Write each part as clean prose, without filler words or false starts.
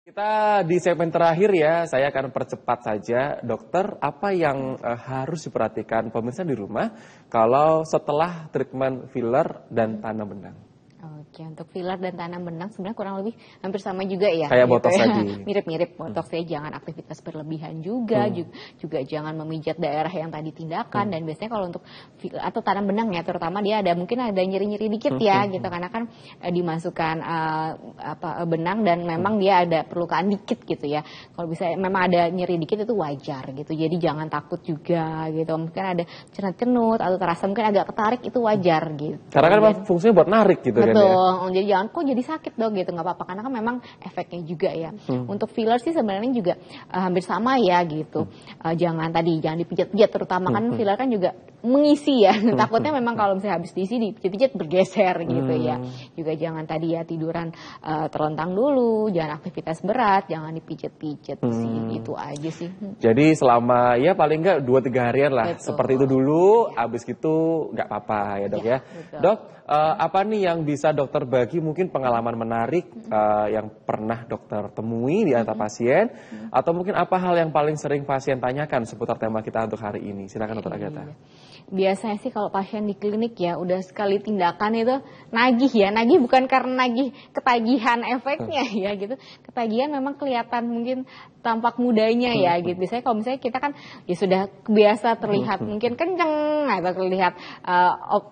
Kita di segmen terakhir ya, saya akan percepat saja. Dokter, apa yang harus diperhatikan pemirsa di rumah kalau setelah treatment filler dan tanam benang? Oke, untuk filler dan tanam benang sebenarnya kurang lebih hampir sama juga ya. Kayak gitu botox ya. tadi. Mirip-mirip botox ya, jangan aktivitas berlebihan juga, juga jangan memijat daerah yang tadi tindakan. Dan biasanya kalau untuk filler atau tanam benang ya, terutama dia mungkin ada nyeri-nyeri dikit ya gitu, karena kan dimasukkan benang dan memang dia ada perlukaan dikit gitu ya. Kalau bisa memang ada nyeri dikit itu wajar gitu, jadi jangan takut juga gitu. Mungkin ada cenut-cenut atau terasa mungkin agak ketarik, itu wajar gitu. Karena kan fungsinya buat narik gitu kan ya. Betul, jadi jangan kok jadi sakit dong gitu, nggak apa-apa karena kan memang efeknya juga ya. Untuk filler sih sebenarnya juga hampir sama ya gitu. Jangan dipijat-pijat, terutama kan filler kan juga mengisi ya. Takutnya memang kalau misalnya habis diisi dipijat-pijat bergeser gitu ya. Juga jangan tadi ya tiduran terlentang dulu, jangan aktivitas berat, jangan dipijat-pijat sih, itu aja sih. Jadi selama ya paling nggak 2-3 harian lah. Betul. Seperti itu dulu, habis gitu nggak apa-apa ya dok ya. Betul. Dok, apa nih yang bisa dokter bagi mungkin pengalaman menarik yang pernah dokter temui di antara pasien, atau mungkin apa hal yang paling sering pasien tanyakan seputar tema kita untuk hari ini? Silakan dokter Agatha. Biasanya sih kalau pasien di klinik ya udah sekali tindakan itu nagih ya, nagih bukan karena nagih ketagihan efeknya ya gitu, ketagihan memang kelihatan mungkin tampak mudanya ya gitu. Biasanya kalau misalnya kita kan ya sudah biasa terlihat mungkin kenceng atau terlihat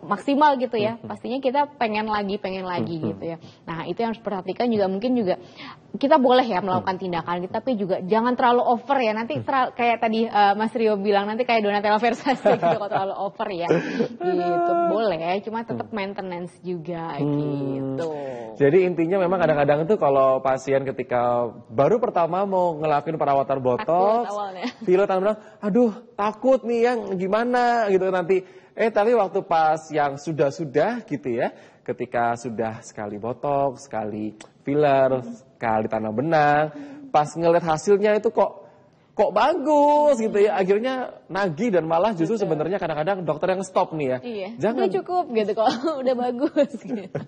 maksimal gitu ya, pastinya kita pengen lagi gitu ya. Nah itu yang harus perhatikan juga, mungkin juga kita boleh ya melakukan tindakan tapi juga jangan terlalu over ya, nanti kayak tadi Mas Rio bilang nanti kayak Donatella Versace gitu kalau terlalu over ya gitu. Boleh, cuma tetap maintenance juga gitu. Jadi intinya memang kadang-kadang itu kalau pasien ketika baru pertama mau ngelakuin perawatan botox, filler tanam benang, aduh takut nih yang gimana gitu nanti. Tapi waktu pas yang sudah gitu ya, ketika sudah sekali botox, sekali filler, sekali tanam benang, pas ngeliat hasilnya itu kok bagus gitu ya, akhirnya nagih dan malah justru sebenarnya kadang-kadang dokter yang stop nih ya. Iya, jangan udah cukup gitu kok, udah bagus gitu.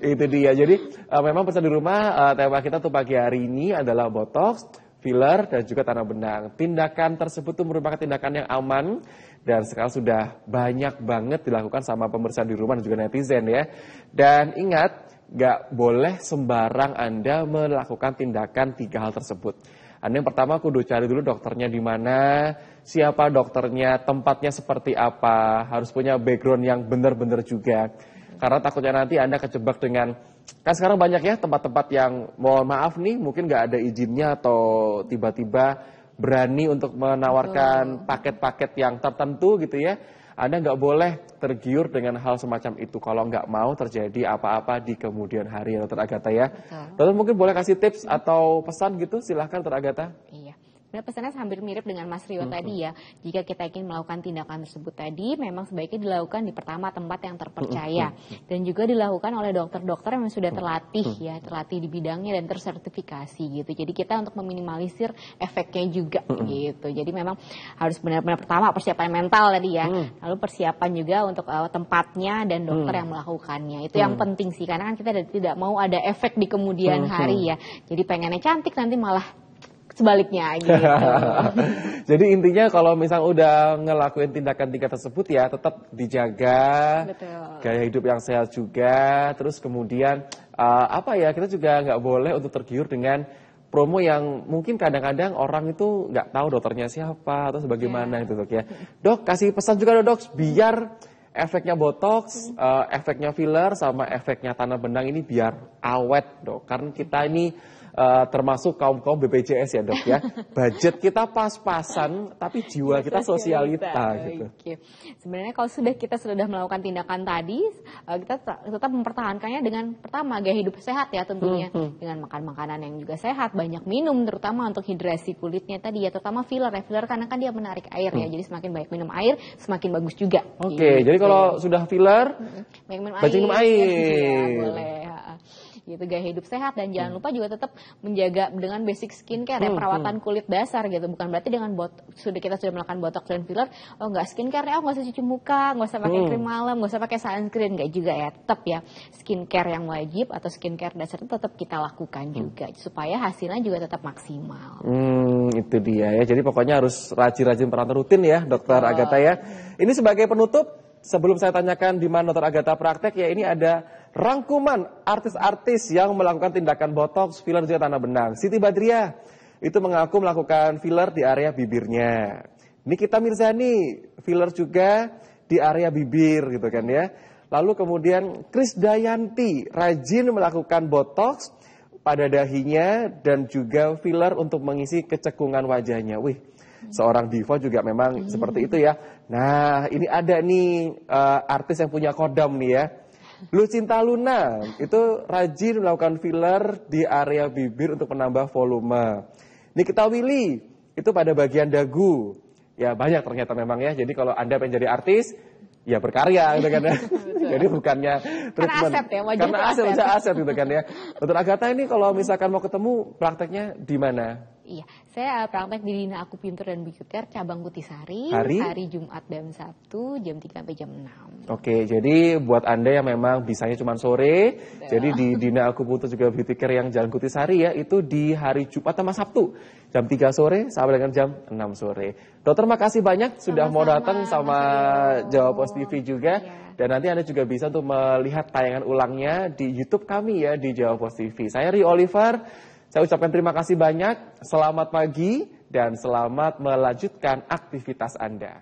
Itu dia, jadi memang pesan di rumah, tema kita untuk pagi hari ini adalah botox, filler, dan juga tanam benang. Tindakan tersebut itu merupakan tindakan yang aman, dan sekarang sudah banyak banget dilakukan sama pemirsa di rumah dan juga netizen ya. Dan ingat, gak boleh sembarang Anda melakukan tindakan 3 hal tersebut. Anda yang pertama kudu cari dulu dokternya di mana, siapa dokternya, tempatnya seperti apa, harus punya background yang benar-benar juga. Karena takutnya nanti Anda kejebak dengan, kan sekarang banyak ya tempat-tempat yang mohon maaf nih mungkin nggak ada izinnya atau tiba-tiba berani untuk menawarkan paket-paket yang tertentu gitu ya. Anda nggak boleh tergiur dengan hal semacam itu kalau nggak mau terjadi apa-apa di kemudian hari ya Dokter Agatha ya. Dokter mungkin boleh kasih tips atau pesan gitu, silahkan Dokter Agatha. Iya. Sebenarnya pesannya hampir mirip dengan Mas Rio tadi ya. Jika kita ingin melakukan tindakan tersebut tadi, memang sebaiknya dilakukan di pertama tempat yang terpercaya. Dan juga dilakukan oleh dokter-dokter yang sudah terlatih ya, terlatih di bidangnya dan tersertifikasi gitu. Jadi kita untuk meminimalisir efeknya juga gitu. Jadi memang harus benar-benar pertama persiapan mental tadi ya. Lalu persiapan juga untuk tempatnya dan dokter yang melakukannya. Itu yang penting sih, karena kan kita tidak mau ada efek di kemudian hari ya. Jadi pengennya cantik nanti malah sebaliknya gitu. Jadi intinya kalau misal udah ngelakuin tindakan tersebut ya tetap dijaga. Betul. Gaya hidup yang sehat juga. Terus kemudian kita juga nggak boleh untuk tergiur dengan promo yang mungkin kadang-kadang orang itu nggak tahu dokternya siapa atau sebagaimana itu dok ya. Dok kasih pesan juga dok biar efeknya botox, efeknya filler sama efeknya tanam benang ini biar awet dok. Karena kita ini termasuk kaum BPJS ya dok ya, budget kita pas-pasan tapi jiwa kita sosialita gitu. Sebenarnya kalau kita sudah melakukan tindakan tadi, kita tetap mempertahankannya dengan pertama gaya hidup sehat ya tentunya, dengan makan makanan yang juga sehat, banyak minum terutama untuk hidrasi kulitnya tadi ya, terutama filler karena kan dia menarik air ya, jadi semakin banyak minum air semakin bagus juga. Oke, jadi kalau sudah filler banyak minum air. Ya, boleh. gitu, gaya hidup sehat, dan jangan lupa juga tetap menjaga dengan basic skincare ya, perawatan kulit dasar gitu. Bukan berarti dengan kita sudah melakukan botox dan filler, oh nggak skincare ya, nggak usah cuci muka, nggak usah pakai krim malam, nggak usah pakai sunscreen, nggak juga ya. Tetap ya skincare yang wajib atau skincare dasar itu tetap kita lakukan juga supaya hasilnya juga tetap maksimal. Itu dia ya. Jadi pokoknya harus rajin-rajin perawatan rutin ya, Dokter Agatha ya. Ini sebagai penutup, sebelum saya tanyakan di mana Dokter Agatha praktek ya, ini ada rangkuman artis-artis yang melakukan tindakan botox, filler, juga tanah benang. Siti Badriah itu mengaku melakukan filler di area bibirnya. Nikita Mirzani filler juga di area bibir gitu kan ya. Lalu kemudian Krisdayanti rajin melakukan botox pada dahinya dan juga filler untuk mengisi kecekungan wajahnya. Wih, seorang diva juga memang seperti itu ya. Nah, ini ada nih artis yang punya kodam nih ya. Lucinta Luna itu rajin melakukan filler di area bibir untuk menambah volume. Nikita Willy itu pada bagian dagu. Ya banyak ternyata memang ya. Jadi kalau Anda pengen jadi artis, ya berkarya gitu kan ya. Jadi bukannya treatment. Karena aset ya, wajah karena itu aset gitu kan ya. Dokter Agatha ini kalau misalkan mau ketemu prakteknya di mana? Iya, saya praktek di Dina Akupuntur dan Beauty Care cabang Kutisari hari Jumat jam 1, jam 3 sampai jam 6. Oke, jadi buat Anda yang memang bisanya cuma sore, jadi di Dina Akupuntur juga Beauty Care yang Jalan Kutisari ya, itu di hari Jumat sama Sabtu jam 3 sore sampai dengan jam 6 sore. Dokter, makasih banyak sudah mau datang sama Jawa Pos TV juga. Dan nanti Anda juga bisa untuk melihat tayangan ulangnya di YouTube kami ya, di Jawa Pos TV. Saya Rio Oliver. Saya ucapkan terima kasih banyak, selamat pagi, dan selamat melanjutkan aktivitas Anda.